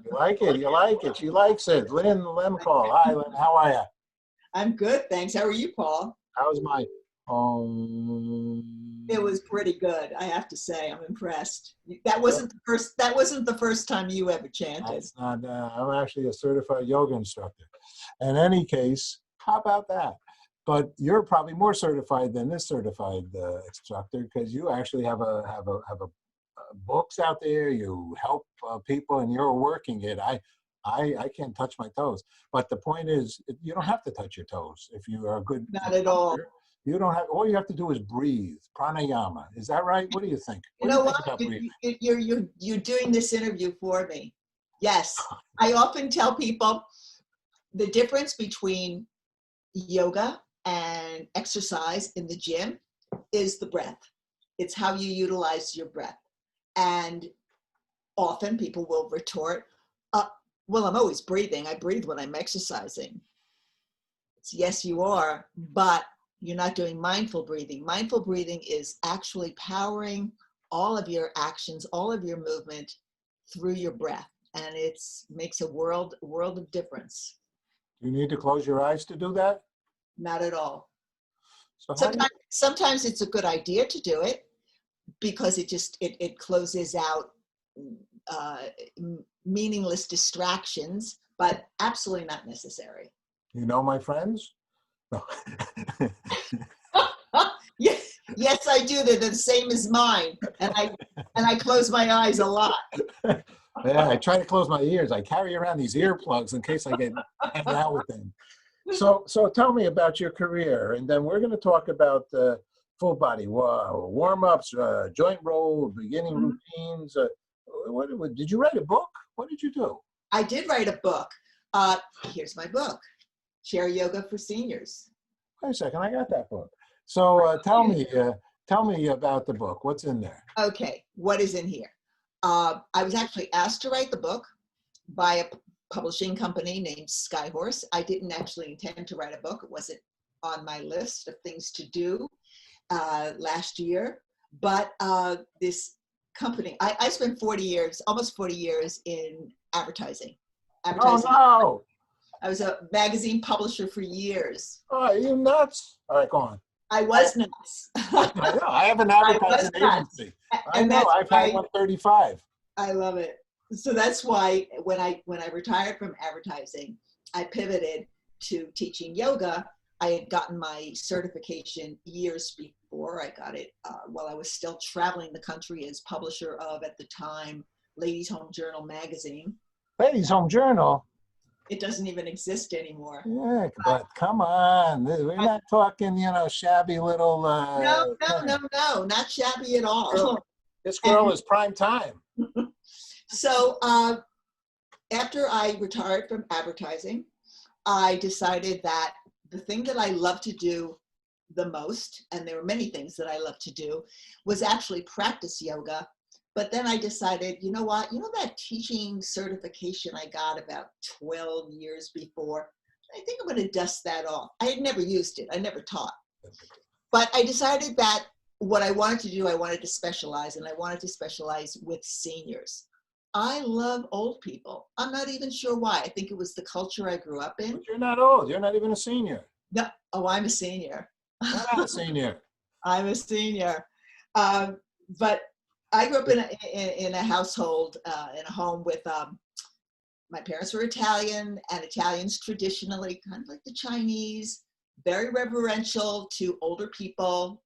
You like it? You like it? She likes it. Lynn Lemcall. Hi, Lynn. How are you? I'm good, thanks. How are you, Paul? How's my It home? was pretty good, I have to say. I'm impressed. That wasn't the first. That wasn't the first time you ever chanted. That's not. I'm actually a certified yoga instructor. In any case, how about that? But you're probably more certified than this certified instructor because you actually have books out there. You help people, and you're working it. I can't touch my toes. But the point is, you don't have to touch your toes if you are a good Not at all. instructor. You don't have. All you have to do is breathe. Pranayama. Is that right? What do you think? You What do you know think what? about breathing? You're doing this interview for me. Yes, I often tell people the difference between yoga and exercise in the gym is the breath. It's how you utilize your breath. And often people will retort, well, I'm always breathing. I breathe when I'm exercising. It's, yes, you are, but you're not doing mindful breathing. Mindful breathing is actually powering all of your actions, all of your movement through your breath. And it makes a world of difference. You need to close your eyes to do that. Not at all. So how do you? Sometimes it's a good idea to do it because it closes out uh, meaningless distractions, but absolutely not necessary. You know my friends? No. Yes, yes, I do. They're the same as mine, and I close my eyes a lot. Yeah, I try to close my ears. I carry around these earplugs in case I get hang out with them. So tell me about your career, and then we're going to talk about full body warm-ups, joint roll, beginning routines. Did you write a book? What did you do? I did write a book. Here's my book, Chair Yoga for Seniors. Wait a second, I got that book. So tell me about the book. What's in there? Okay, what is in here? I was actually asked to write the book by a publishing company named Skyhorse. I didn't actually intend to write a book. It wasn't on my list of things to do last year. But this company, I spent 40 years, almost 40 years in advertising. Oh no! I was a magazine publisher for years. Oh, are you nuts? All right, go on. I was nuts. I know. I have an advertising agency. I know. I've had 135. I love it. So that's why when I retired from advertising, I pivoted to teaching yoga. I had gotten my certification years before. I got it while I was still traveling the country as publisher of, at the time, Ladies Home Journal magazine. Ladies Home Journal? It doesn't even exist anymore. Yeah, but come on. We're not talking, shabby little... No, not shabby at all. This girl is prime time. So after I retired from advertising, I decided that the thing that I love to do the most, and there were many things that I love to do, was actually practice yoga. But then I decided, you know what? You know that teaching certification I got about 12 years before? I think I'm going to dust that off. I had never used it. I never taught. But I decided that what I wanted to do, I wanted to specialize, and I wanted to specialize with seniors. I love old people. I'm not even sure why. I think it was the culture I grew up in. But you're not old. You're not even a senior. No. Oh, I'm a senior. I'm not a senior. I'm a senior. But I grew up in a household, in a home with, my parents were Italian, and Italians traditionally, kind of like the Chinese, very reverential to older people,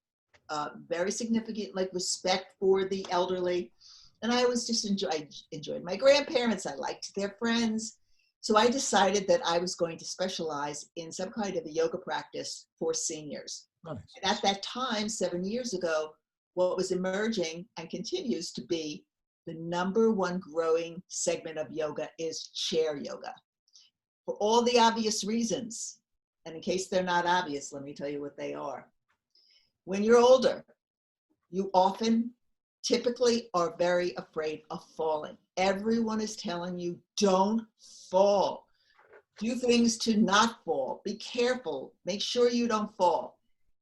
very significant, like respect for the elderly. And I always just enjoyed my grandparents. I liked their friends. So I decided that I was going to specialize in some kind of a yoga practice for seniors. Nice. And at that time, 7 years ago, what was emerging and continues to be the #1 growing segment of yoga is chair yoga. For all the obvious reasons. And in case they're not obvious, let me tell you what they are. When you're older, you often typically are very afraid of falling. Everyone is telling you, don't fall. Do things to not fall. Be careful. Make sure you don't fall.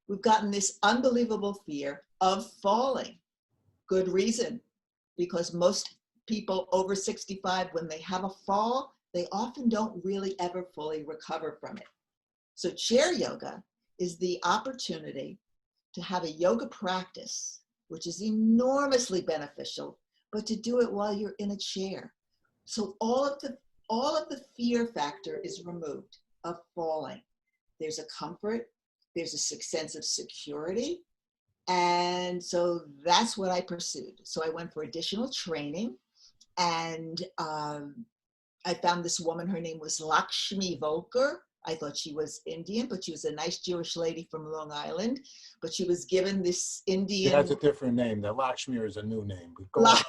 We've gotten this unbelievable fear of falling. Good reason, because most people over 65, when they have a fall, they often don't really ever fully recover from it. So chair yoga is the opportunity to have a yoga practice, which is enormously beneficial, but to do it while you're in a chair. So all of the fear factor is removed of falling. There's a comfort, there's a sense of security. And so that's what I pursued. So I went for additional training, and I found this woman, her name was Lakshmi Volker. I thought she was Indian, but she was a nice Jewish lady from Long Island. But she was given this Indian. That's a different name. The Lakshmi is a new name. But go La-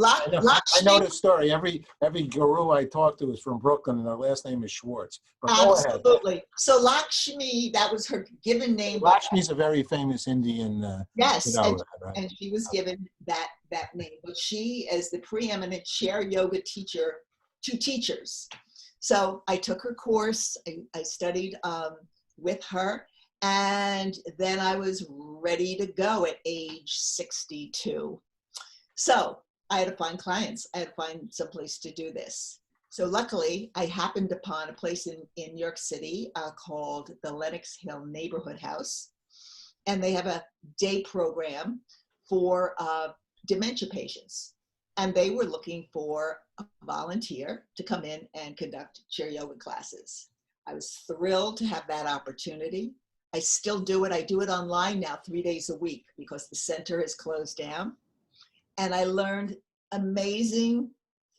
on. I know this story. Every guru I talk to is from Brooklyn, and their last name is Schwartz. But go ahead. Absolutely. So Lakshmi, that was her given name. Lakshmi's a very famous Indian. Yes, right? And she was given that name. But she, as the preeminent chair yoga teacher to teachers. So I took her course. I studied with her, and then I was ready to go at age 62. So I had to find clients. I had to find someplace to do this. So luckily, I happened upon a place in New York City called the Lenox Hill Neighborhood House. And they have a day program for dementia patients. And they were looking for a volunteer to come in and conduct chair yoga classes. I was thrilled to have that opportunity. I still do it. I do it online now 3 days a week because the center is closed down. And I learned amazing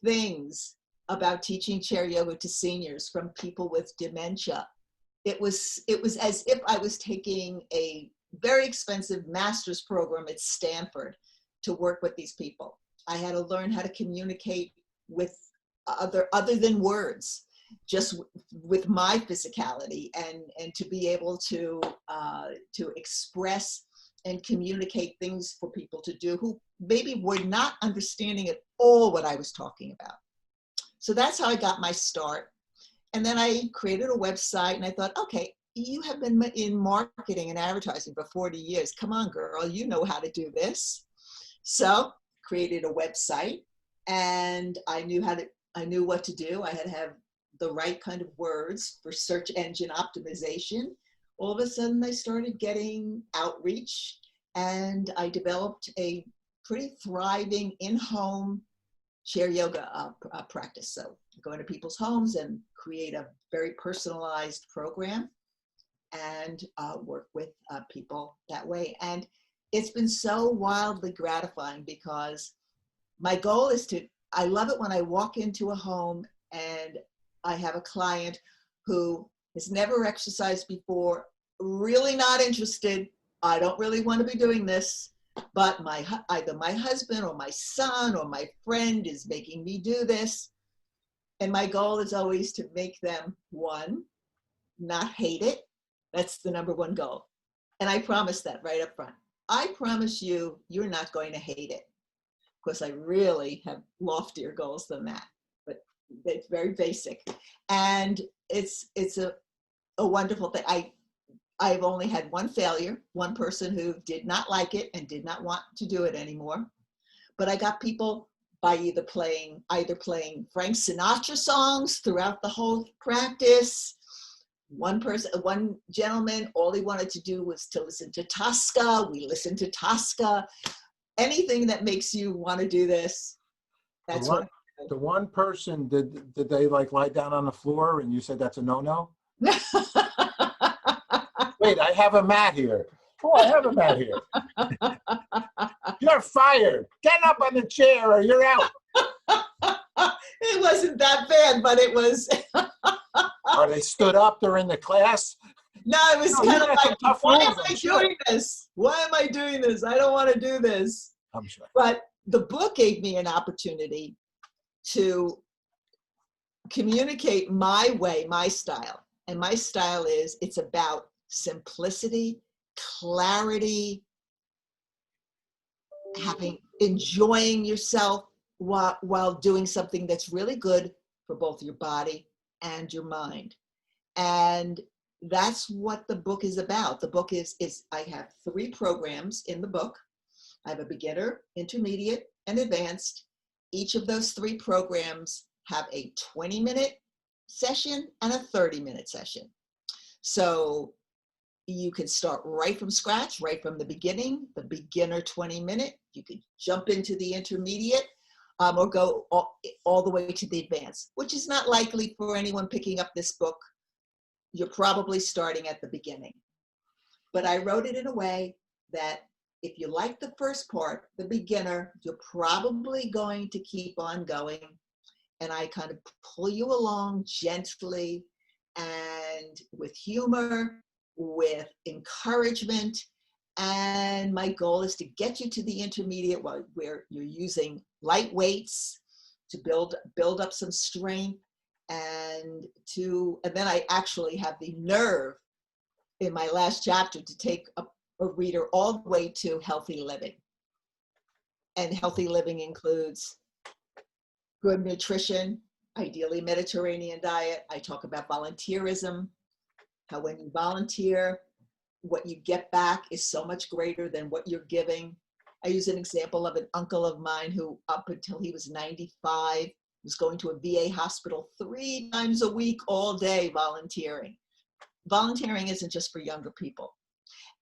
things about teaching chair yoga to seniors from people with dementia. It was as if I was taking a very expensive master's program at Stanford to work with these people. I had to learn how to communicate with other than words, just with my physicality, and to be able to express and communicate things for people to do who maybe were not understanding at all what I was talking about. So that's how I got my start. And then I created a website, and I thought, okay, you have been in marketing and advertising for 40 years. Come on, girl, you know how to do this. So created a website, and I knew what to do. I had to have the right kind of words for search engine optimization. All of a sudden I started getting outreach, and I developed a pretty thriving in-home chair yoga practice. So go into people's homes and create a very personalized program and work with people that way. And it's been so wildly gratifying because my goal is I love it when I walk into a home and I have a client who has never exercised before, really not interested. I don't really want to be doing this, but either my husband or my son or my friend is making me do this. And my goal is always to make them, one, not hate it. That's the number one goal. And I promise that right up front. I promise you, you're not going to hate it. Of course, I really have loftier goals than that, but it's very basic. And it's a wonderful thing. I've only had one failure, one person who did not like it and did not want to do it anymore. But I got people by either playing Frank Sinatra songs throughout the whole practice. One gentleman, all he wanted to do was to listen to Tosca. We listened to Tosca. Anything that makes you want to do this, that's what. The one person, did they like lie down on the floor and you said that's a no-no? Wait, I have a mat here. Oh, I have a mat here. You're fired. Get up on the chair or you're out. It wasn't that bad, but it was. Or they stood up during the class. No, it was kind of like, why am I doing this? Why am I doing this? I don't want to do this. I'm sure. But the book gave me an opportunity to communicate my way, my style. And my style it's about simplicity, clarity, enjoying yourself while doing something that's really good for both your body and your mind. And that's what the book is about. The book is I have 3 programs in the book. I have a beginner, intermediate, and advanced. each of those 3 programs have a 20-minute session and a 30-minute session. So you can start right from scratch, right from the beginning, the beginner 20-minute. You could jump into the intermediate, or go all the way to the advanced, which is not likely for anyone picking up this book. You're probably starting at the beginning. But I wrote it in a way that if you like the first part, the beginner, you're probably going to keep on going. And I kind of pull you along gently and with humor, with encouragement. And my goal is to get you to the intermediate where you're using light weights to build up some strength, and then I actually have the nerve in my last chapter to take a reader all the way to healthy living. And healthy living includes good nutrition, ideally Mediterranean diet. I talk about volunteerism, how when you volunteer, what you get back is so much greater than what you're giving. I use an example of an uncle of mine who, up until he was 95, was going to a VA hospital 3 times a week, all day volunteering. Volunteering isn't just for younger people.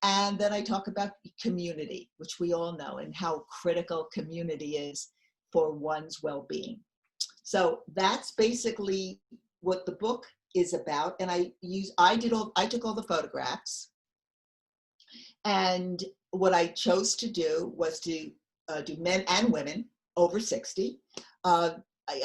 And then I talk about community, which we all know, and how critical community is for one's well-being. So that's basically what the book is about. And I took all the photographs. And what I chose to do was to do men and women over 60. I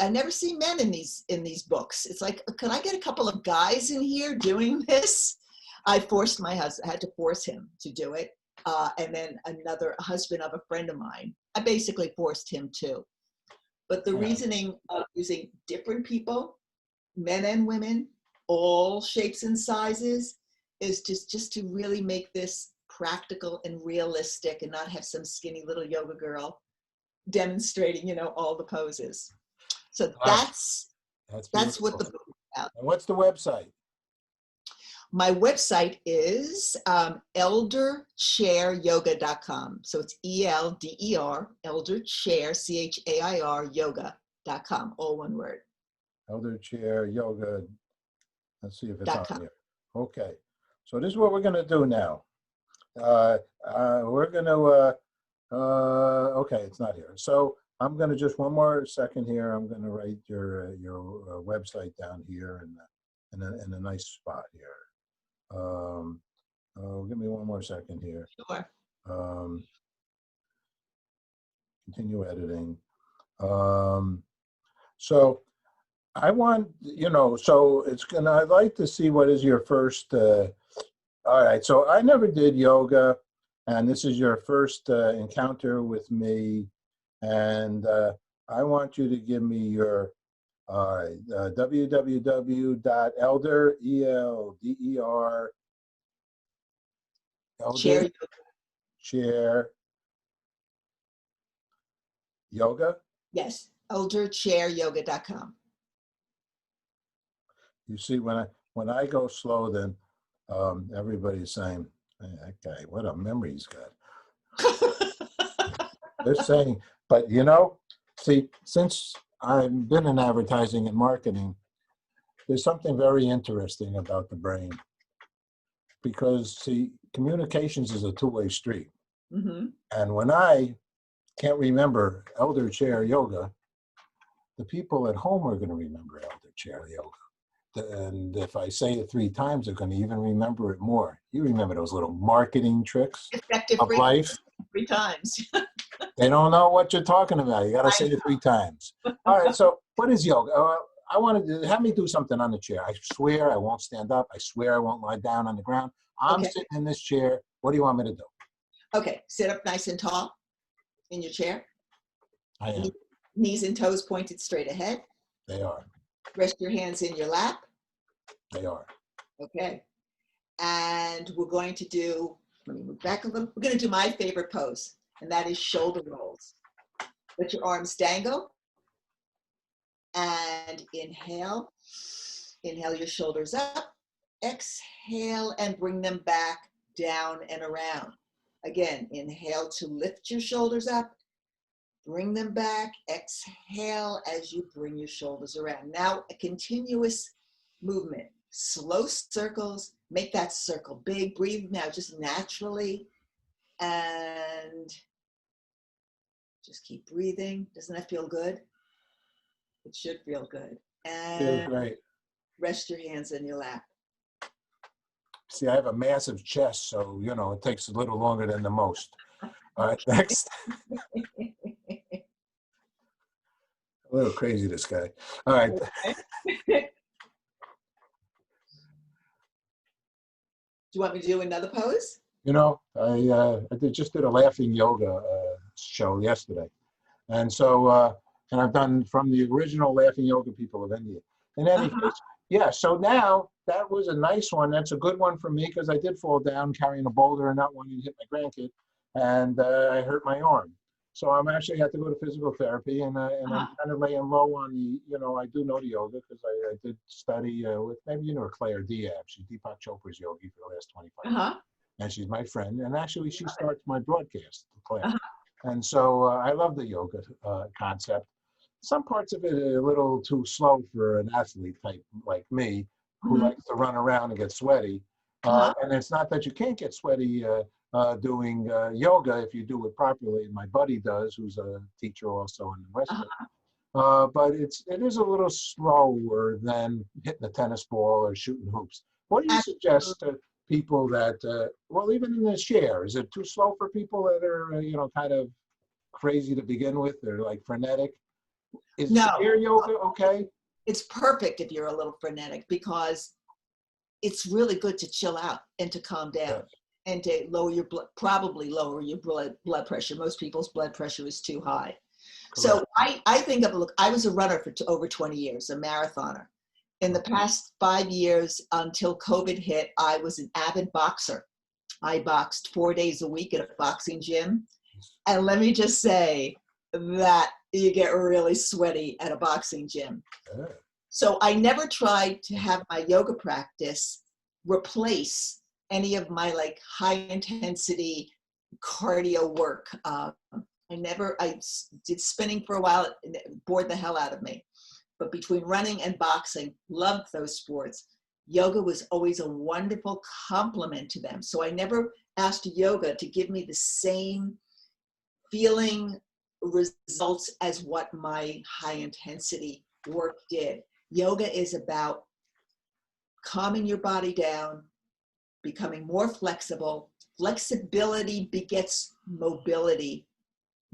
never see men in these books. It's like, could I get a couple of guys in here doing this? I forced my husband, I had to force him to do it. And then another husband of a friend of mine, I basically forced him too. But the reasoning of using different people, men and women, all shapes and sizes, is just to really make this practical and realistic, and not have some skinny little yoga girl demonstrating, all the poses. So that's what the book is about. And what's the website? My website is elderchairyoga.com. So it's ELDER, elderchair, CHAIR, yoga.com, all one word. Elderchair Yoga. Let's see if it's on here. Okay. So this is what we're going to do now. We're going to, okay, it's not here. So I'm going to just one more second here. I'm going to write your website down here in a nice spot here. Give me one more second here. Sure. Continue editing. So I want, so I'd like to see what is your first, all right, so I never did yoga, and this is your first encounter with me, and I want you to give me your www.elder, ELDER, chair yoga. Yes, elderchairyoga.com. You see, when I go slow, then everybody's saying, hey, that guy, what a memory he's got. They're saying, but see, since I've been in advertising and marketing, there's something very interesting about the brain. Because, see, communications is a two-way street. Mm-hmm. And when I can't remember elder chair yoga, the people at home are going to remember elder chair yoga. And if I say it 3 times, they're going to even remember it more. You remember those little marketing tricks of life? 3 times. They don't know what you're talking about. You got to say it 3 times. All right, so what is yoga? I wanted to have me do something on the chair. I swear I won't stand up. I swear I won't lie down on the ground. I'm sitting in this chair. What do you want me to do? Okay, sit up nice and tall in your chair. I am. Knees and toes pointed straight ahead. They are. Rest your hands in your lap. They are. Okay. And we're going to do, let me move back a little. We're going to do my favorite pose, and that is shoulder rolls. Let your arms dangle. And inhale. Inhale your shoulders up. Exhale and bring them back down and around. Again, inhale to lift your shoulders up. Bring them back. Exhale as you bring your shoulders around. Now a continuous movement. Slow circles. Make that circle big. Breathe now just naturally. And just keep breathing. Doesn't that feel good? It should feel good. Feels And great. rest your hands in your lap. See, I have a massive chest, so, you know, it takes a little longer than the most. All right, next. A little crazy, this guy. All right. Do you want me to do another pose? You know, just did a laughing yoga show yesterday. And so, and I've done from the original laughing yoga people of India. In any case, yeah, so now that was a nice one. That's a good one for me because I did fall down carrying a boulder and not wanting to hit my grandkid. And I hurt my arm. So I'm actually had to go to physical therapy and I'm kind of laying low on the, you know, I do know the yoga because I did study with, maybe you know Claire Diab. She's Deepak Chopra's yogi for the last 25 years. And she's my friend. And actually she starts my broadcast class. And so I love the yoga concept. Some parts of it are a little too slow for an athlete type like me, who likes to run around and get sweaty. And it's not that you can't get sweaty doing yoga if you do it properly. My buddy does, who's a teacher also in Western. But it is a little slower than hitting a tennis ball or shooting hoops. What do you suggest to people that, well, even in the chair, is it too slow for people that are, you know, kind of crazy to begin with? They're like frenetic. Is chair yoga okay? It's perfect if you're a little frenetic because it's really good to chill out and to calm down and to lower your probably lower your blood pressure. Most people's blood pressure is too high. Correct. So I think of, look, I was a runner for over 20 years, a marathoner. In the past 5 years until COVID hit, I was an avid boxer. I boxed 4 days a week at a boxing gym. And let me just say that you get really sweaty at a boxing gym. So I never tried to have my yoga practice replace any of my like high intensity cardio work. I did spinning for a while, it bored the hell out of me. But between running and boxing, loved those sports. Yoga was always a wonderful complement to them. So I never asked yoga to give me the same feeling results as what my high intensity work did. Yoga is about calming your body down, becoming more flexible. Flexibility begets mobility.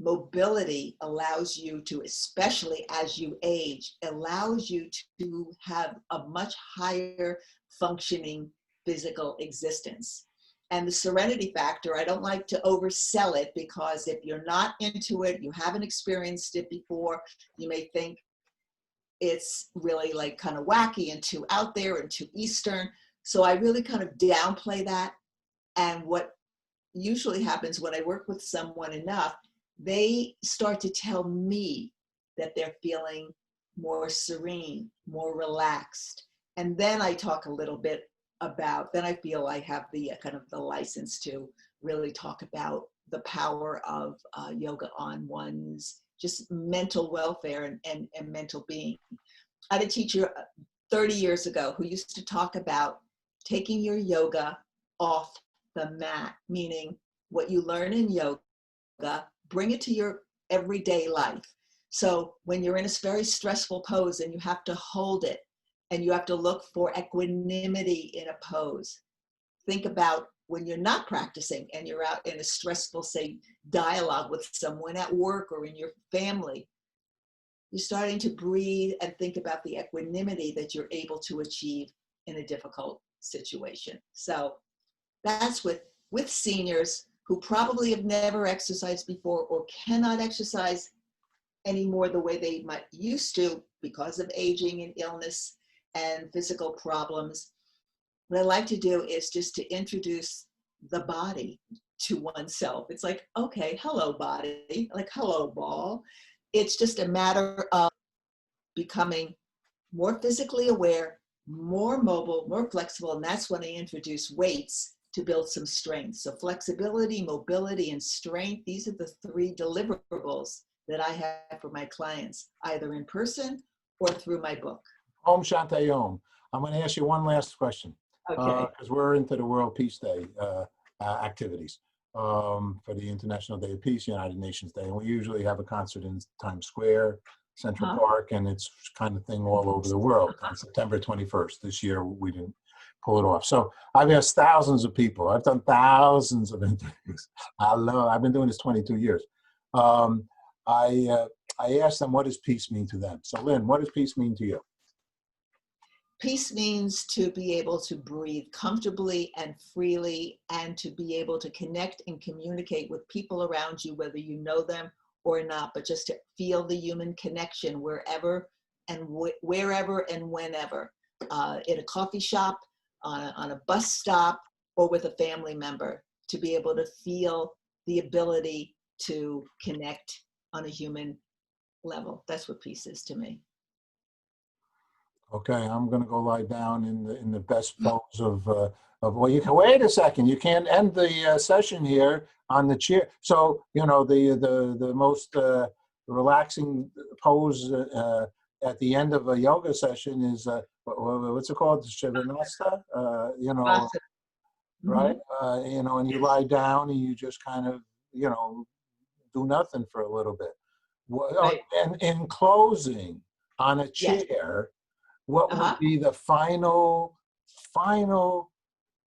Mobility allows you to, especially as you age, allows you to have a much higher functioning physical existence. And the serenity factor, I don't like to oversell it because if you're not into it, you haven't experienced it before, you may think it's really like kind of wacky and too out there and too Eastern. So I really kind of downplay that. And what usually happens when I work with someone enough, they start to tell me that they're feeling more serene, more relaxed. And then I talk a little bit about, then I feel I have the kind of the license to really talk about the power of yoga on one's just mental welfare and mental being. I had a teacher 30 years ago who used to talk about taking your yoga off the mat, meaning what you learn in yoga, bring it to your everyday life. So when you're in a very stressful pose and you have to hold it and you have to look for equanimity in a pose, think about when you're not practicing and you're out in a stressful, say, dialogue with someone at work or in your family. You're starting to breathe and think about the equanimity that you're able to achieve in a difficult situation. So that's with seniors who probably have never exercised before or cannot exercise anymore the way they might used to because of aging and illness and physical problems. What I like to do is just to introduce the body to oneself. It's like, okay, hello body, like hello ball. It's just a matter of becoming more physically aware, more mobile, more flexible, and that's when I introduce weights to build some strength. So flexibility, mobility, and strength, these are the three deliverables that I have for my clients, either in person or through my book. Om Shanti Om. I'm going to ask you one last question, Okay. because we're into the World Peace Day activities for the International Day of Peace, United Nations Day. And we usually have a concert in Times Square, Central Park, and it's kind of thing all over the world on September 21st. This year, we didn't pull it off. So I've asked thousands of people. I've done thousands of interviews. I've been doing this 22 years. I asked them, what does peace mean to them? So Lynn, what does peace mean to you? Peace means to be able to breathe comfortably and freely, and to be able to connect and communicate with people around you, whether you know them or not, but just to feel the human connection wherever and wherever and whenever, in a coffee shop, on a bus stop, or with a family member, to be able to feel the ability to connect on a human level. That's what peace is to me. Okay, I'm going to go lie down in the best pose well, you can wait a second. You can't end the session here on the chair. So the most relaxing pose at the end of a yoga session is what's it called? Shivanasta. Awesome. Right? And you lie down and you just kind of do nothing for a little bit. Right. And in closing, on a chair. Yes. What would be the final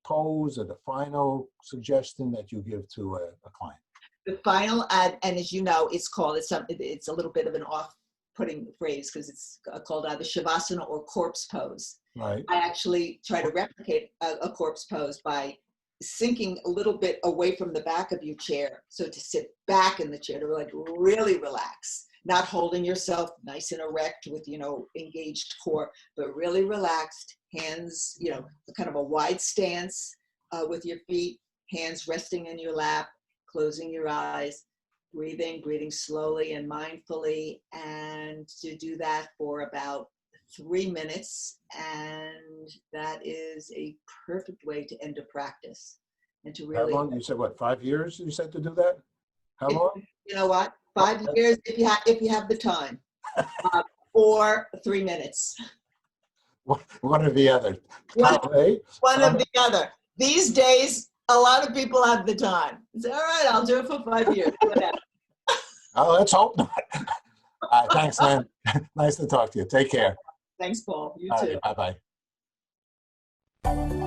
pose or the final suggestion that you give to a client? The final, and as you know, it's a little bit of an off-putting phrase because it's called either Shavasana or corpse pose. Right. I actually try to replicate a corpse pose by sinking a little bit away from the back of your chair. So to sit back in the chair, to like really relax. Not holding yourself nice and erect with, engaged core, but really relaxed, hands, kind of a wide stance with your feet, hands resting in your lap, closing your eyes, breathing slowly and mindfully, and to do that for about 3 minutes. And that is a perfect way to end a practice. And to really— How long? You said what, 5 years you said to do that? How long? You know what? 5 years if you have the time, or 3 minutes. One or the other. One of the other. These days, a lot of people have the time. It's all right. I'll do it for 5 years. Whatever. Oh, let's hope not. Thanks, Lynn. Nice to talk to you. Take care. Thanks, Paul. You All too. right, bye-bye.